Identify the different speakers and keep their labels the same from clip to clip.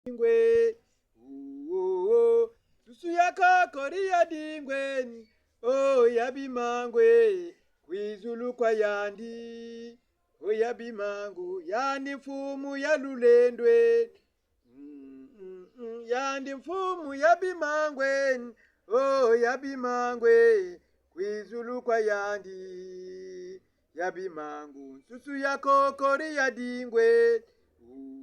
Speaker 1: dingwe. Susu yaka koria dingwe. Oh yabimangwe. Kwizulu kwa yandi. Oh yabimangu. Yandi mfumu ya lulendwe. Yandi mfumu yabimangwe. Oh yabimangwe. Kwizulu kwa yandi. Yabimangu. Susu yako koria dingwe.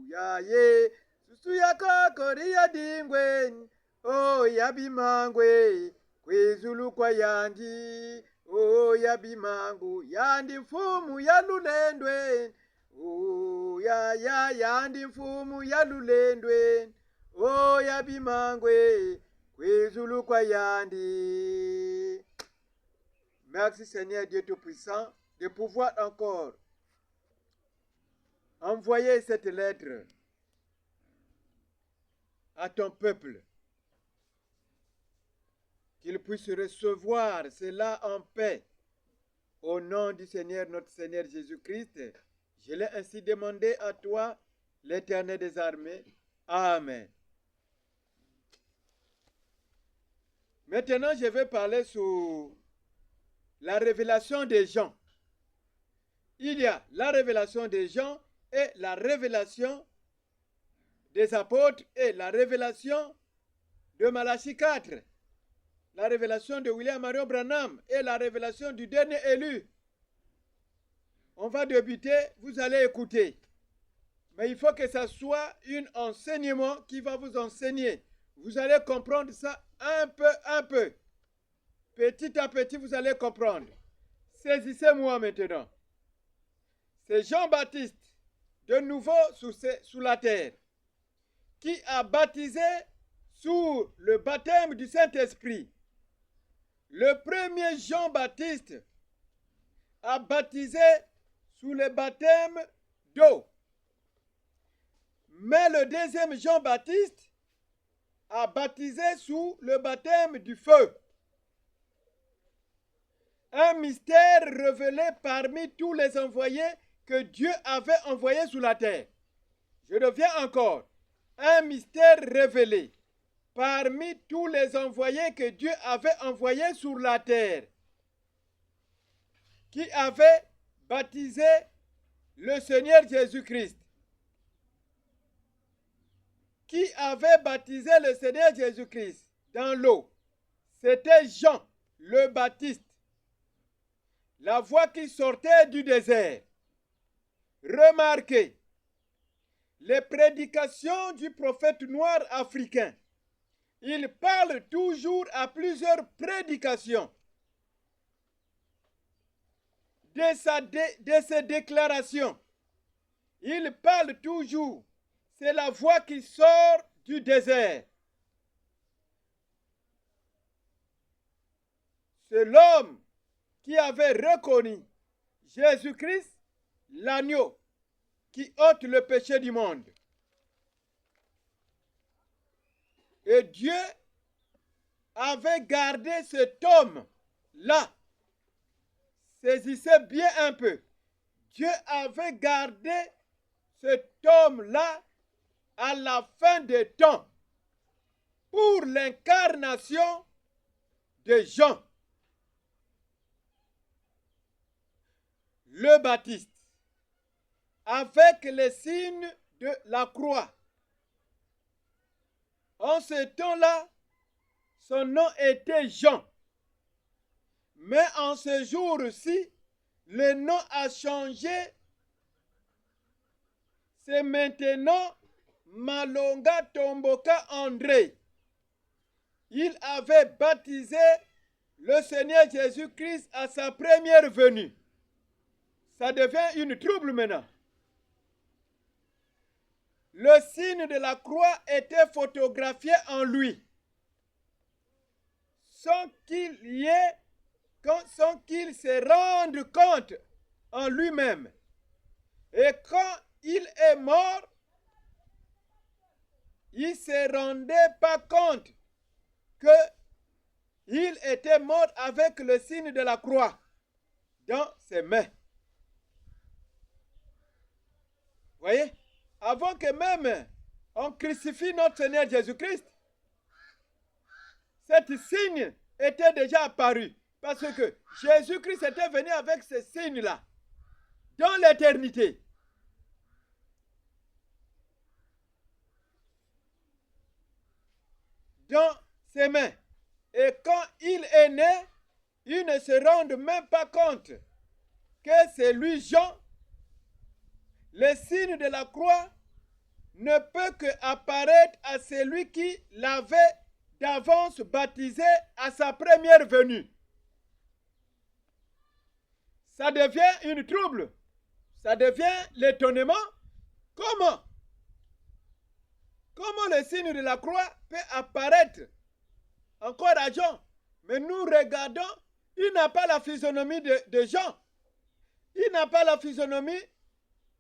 Speaker 1: Ya ye. Susu yako koria dingwe. Oh yabimangwe. Kwizulu kwa yandi. Oh yabimangu. Yandi mfumu ya lulendwe. Oh ya yandi mfumu ya lulendwe. Oh yabimangwe. Kwizulu kwa yandi. Merci Seigneur Dieu Tout-Puissant de pouvoir encore envoyer cette lettre à ton peuple, qu'il puisse recevoir cela en paix. Au nom du Seigneur, notre Seigneur Jésus-Christ, je l'ai ainsi demandé à toi, l'Éternel des armées. Amen. Maintenant, je vais parler sur la révélation des Jean. Il y a la révélation des Jean et la révélation des apôtres et la révélation de Malachie 4, la révélation de William Marion Branham et la révélation du dernier élu. On va débuter, vous allez écouter. Mais il faut que ça soit un enseignement qui va vous enseigner. Vous allez comprendre ça un peu. Petit à petit, vous allez comprendre. Saisissez-moi maintenant. C'est Jean-Baptiste, de nouveau sous la terre, qui a baptisé sous le baptême du Saint-Esprit. Le premier Jean-Baptiste a baptisé sous le baptême d'eau. Mais le deuxième Jean-Baptiste a baptisé sous le baptême du feu. Un mystère révélé parmi tous les envoyés que Dieu avait envoyés sur la terre. Je reviens encore. Un mystère révélé parmi tous les envoyés que Dieu avait envoyés sur la terre, qui avait baptisé le Seigneur Jésus-Christ. Qui avait baptisé le Seigneur Jésus-Christ dans l'eau? C'était Jean le Baptiste. La voix qui sortait du désert. Remarquez, les prédications du prophète noir africain. Il parle toujours à plusieurs prédications de ses déclarations. Il parle toujours. C'est la voix qui sort du désert. C'est l'homme qui avait reconnu Jésus-Christ, l'agneau qui ôte le péché du monde. Et Dieu avait gardé cet homme-là. Saisissez bien un peu. Dieu avait gardé cet homme-là à la fin des temps pour l'incarnation de Jean le Baptiste, avec les signes de la croix. En ce temps-là, son nom était Jean. Mais en ce jour-ci, le nom a changé. C'est maintenant Malonga Tomboka André. Il avait baptisé le Seigneur Jésus-Christ à sa première venue. Ça devient une trouble maintenant. Le signe de la croix était photographié en lui, sans qu'il se rende compte en lui-même. Et quand il est mort, il ne se rendait pas compte qu'il était mort avec le signe de la croix dans ses mains. Voyez, avant que même on crucifie notre Seigneur Jésus-Christ, cet signe était déjà apparu. Parce que Jésus-Christ était venu avec ce signe-là dans l'éternité. Dans ses mains. Et quand il est né, ils ne se rendent même pas compte que c'est lui Jean. Le signe de la croix ne peut que apparaître à celui qui l'avait d'avance baptisé à sa première venue. Ça devient une trouble. Ça devient l'étonnement. Comment le signe de la croix peut apparaître encore à Jean? Mais nous regardons, il n'a pas la physionomie de Jean. Il n'a pas la physionomie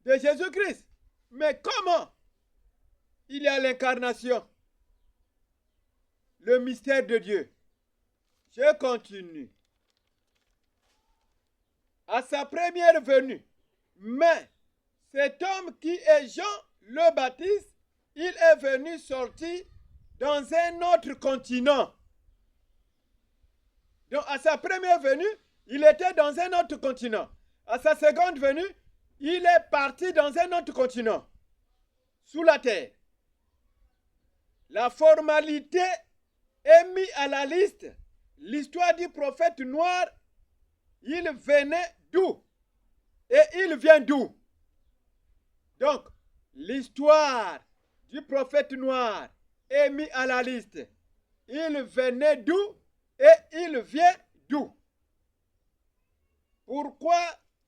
Speaker 1: de Jésus-Christ. Mais comment? Il y a l'incarnation. Le mystère de Dieu. Je continue. À sa première venue, mais cet homme qui est Jean le Baptiste, il est venu sortir dans un autre continent. Donc à sa première venue, il était dans un autre continent. À sa seconde venue, il est parti dans un autre continent, sous la terre. La formalité est mise à la liste. L'histoire du prophète noir, il venait d'où? Et il vient d'où? Donc, l'histoire du prophète noir est mise à la liste. Il venait d'où et il vient d'où? Pourquoi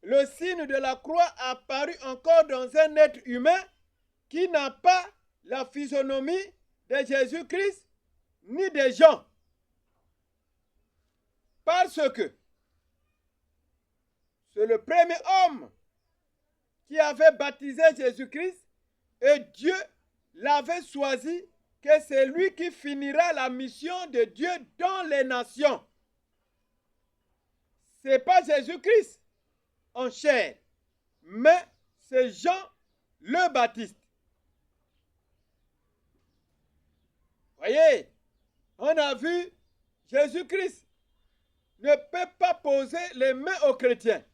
Speaker 1: le signe de la croix a apparu encore dans un être humain qui n'a pas la physionomie de Jésus-Christ ni de Jean? Parce que c'est le premier homme qui avait baptisé Jésus-Christ et Dieu l'avait choisi que c'est lui qui finira la mission de Dieu dans les nations. Ce n'est pas Jésus-Christ en chair, mais c'est Jean le Baptiste. Voyez, on a vu Jésus-Christ ne peut pas poser les mains aux chrétiens.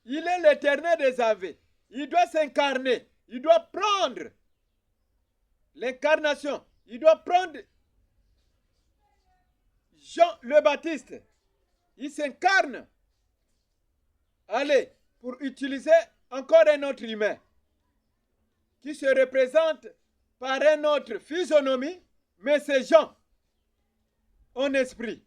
Speaker 1: Il est l'Éternel des armées. Il doit s'incarner. Il doit prendre l'incarnation. Il doit prendre Jean le Baptiste. Il s'incarne. Allez, pour utiliser encore un autre humain qui se représente par une autre physionomie, mais c'est Jean en esprit.